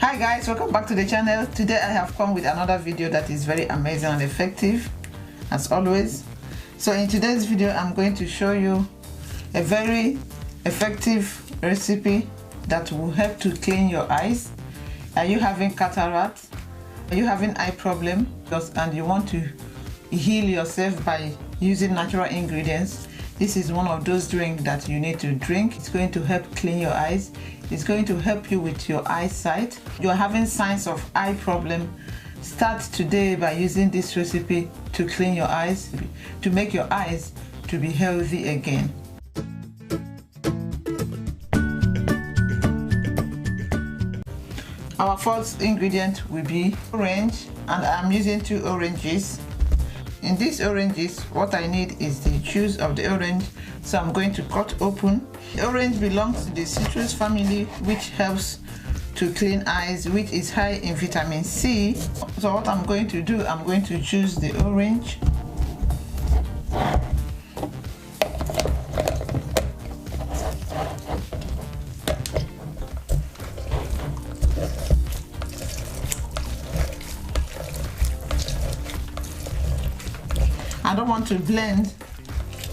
Hi guys, welcome back to the channel. Today I have come with another video that is very amazing and effective as always. So in today's video I'm going to show you a very effective recipe that will help to clean your eyes. Are you having cataract? Are you having eye problem and you want to heal yourself by using natural ingredients? This is one of those drinks that you need to drink. It's going to help clean your eyes. It's going to help you with your eyesight. You are having signs of eye problem. Start today by using this recipe to clean your eyes, to make your eyes to be healthy again. Our first ingredient will be orange, and I'm using 2 oranges. In these oranges, what I need is the juice of the orange, so I'm going to cut open. The orange belongs to the citrus family, which helps to clean eyes, which is high in vitamin C. So what I'm going to do, I'm going to juice the orange. I don't want to blend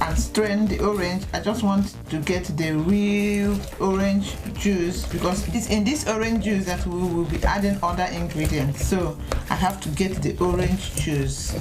and strain the orange. I just want to get the real orange juice, because it's in this orange juice that we will be adding other ingredients. So I have to get the orange juice.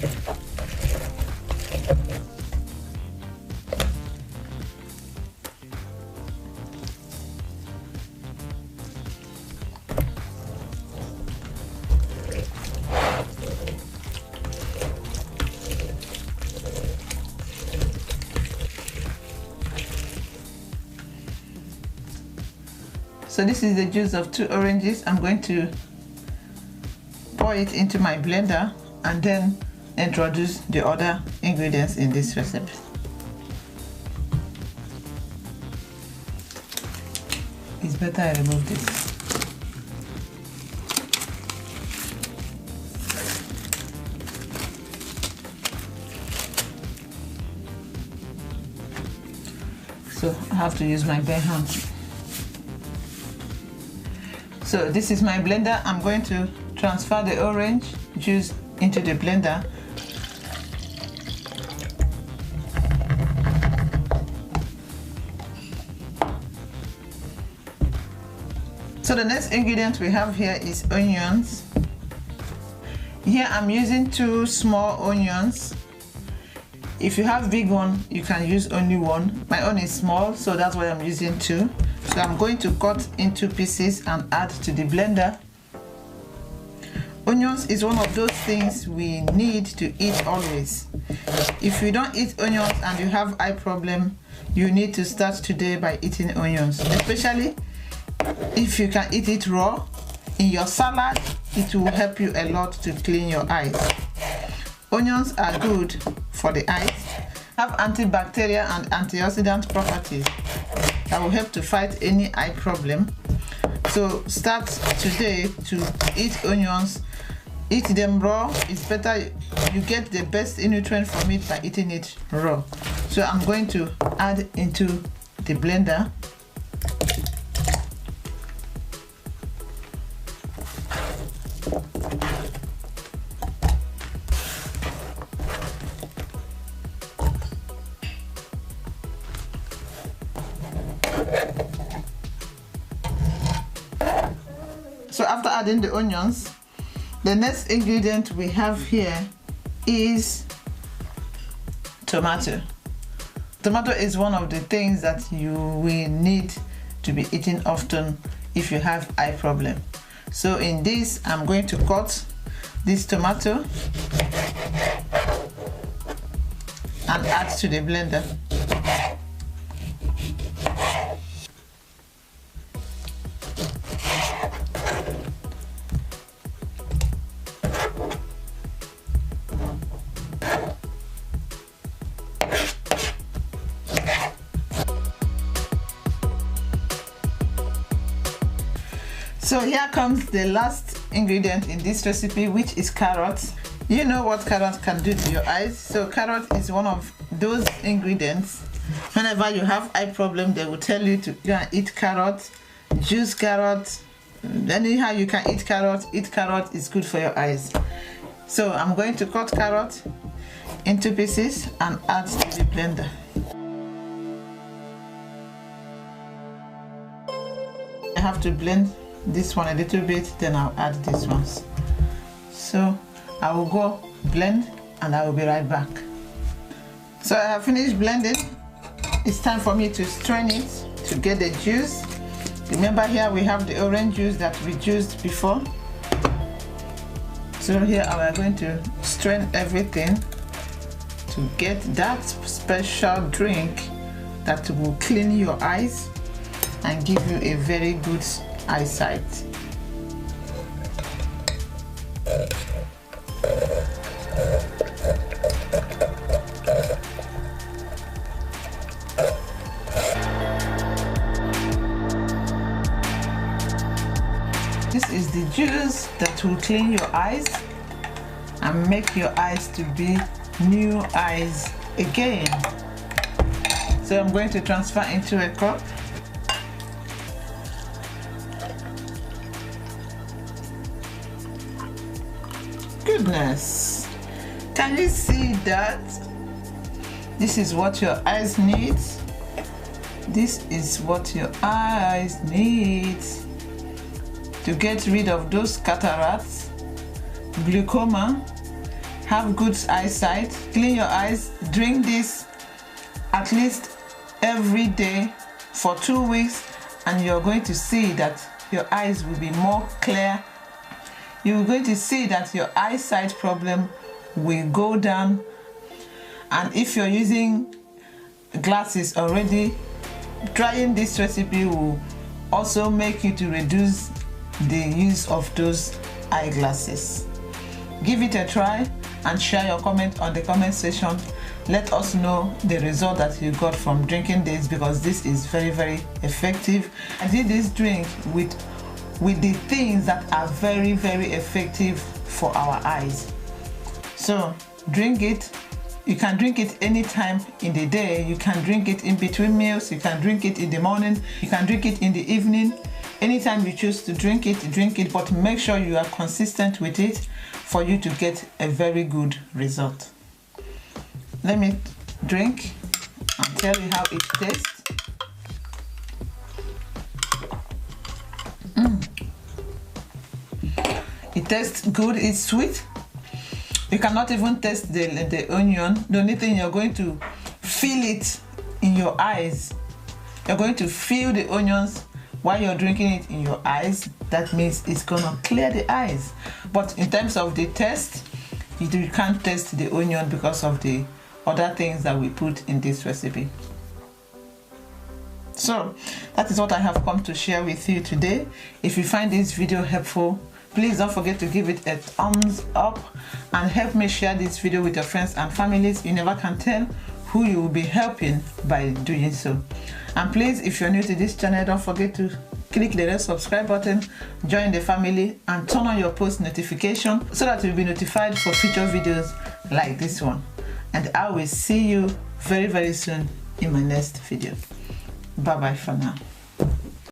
So this is the juice of 2 oranges. I'm going to pour it into my blender and then introduce the other ingredients in this recipe. It's better I remove this. So I have to use my bare hand. So this is my blender. I'm going to transfer the orange juice into the blender. So the next ingredient we have here is onions. Here I'm using 2 small onions. If you have big one, you can use only one. My own is small, so that's why I'm using 2. So I'm going to cut into pieces and add to the blender. Onions is one of those things we need to eat always. If you don't eat onions and you have eye problem, you need to start today by eating onions. Especially if you can eat it raw in your salad, it will help you a lot to clean your eyes. Onions are good for the eyes, have antibacterial and antioxidant properties that will help to fight any eye problem. So start today to eat onions. Eat them raw. It's better, you get the best nutrient from it by eating it raw. So I'm going to add into the blender. So after adding the onions, the next ingredient we have here is tomato. Tomato is one of the things that you will need to be eating often if you have eye problem. So in this, I'm going to cut this tomato and add to the blender. So here comes the last ingredient in this recipe, which is carrots. You know what carrot can do to your eyes. So carrot is one of those ingredients. Whenever you have eye problem, they will tell you to go and eat carrot, juice carrot, anyhow you can eat carrot, is good for your eyes. So I'm going to cut carrot into pieces and add to the blender. I have to blend this one a little bit, then I'll add these ones. So I will go blend and I will be right back. So I have finished blending. It's time for me to strain it to get the juice. Remember, here we have the orange juice that we juiced before. So here we are going to strain everything to get that special drink that will clean your eyes and give you a very good eyesight. This is the juice that will clean your eyes and make your eyes to be new eyes again. So I'm going to transfer into a cup. Goodness, can you see that? This is what your eyes need. This is what your eyes need to get rid of those cataracts, glaucoma, have good eyesight, clean your eyes. Drink this at least every day for 2 weeks and you're going to see that your eyes will be more clear. You're going to see that your eyesight problem will go down, and if you're using glasses already, trying this recipe will also make you to reduce the use of those eyeglasses. Give it a try and share your comment on the comment section. Let us know the result that you got from drinking this, because this is very, very effective. I did this drink with the things that are very, very effective for our eyes. So drink it. You can drink it anytime in the day. You can drink it in between meals. You can drink it in the morning. You can drink it in the evening. Anytime you choose to drink it, but make sure you are consistent with it for you to get a very good result. Let me drink and tell you how it tastes. It tastes good, it's sweet. You cannot even taste the onion. The only thing, you're going to feel it in your eyes. You're going to feel the onions while you're drinking it in your eyes. That means it's gonna clear the eyes. But in terms of the taste, you can't taste the onion because of the other things that we put in this recipe. So that is what I have come to share with you today. If you find this video helpful, please don't forget to give it a thumbs up and help me share this video with your friends and families. You never can tell who you will be helping by doing so. And please, if you're new to this channel, don't forget to click the red subscribe button, join the family, and turn on your post notification so that you'll be notified for future videos like this one. And I will see you very, very soon in my next video. Bye bye for now.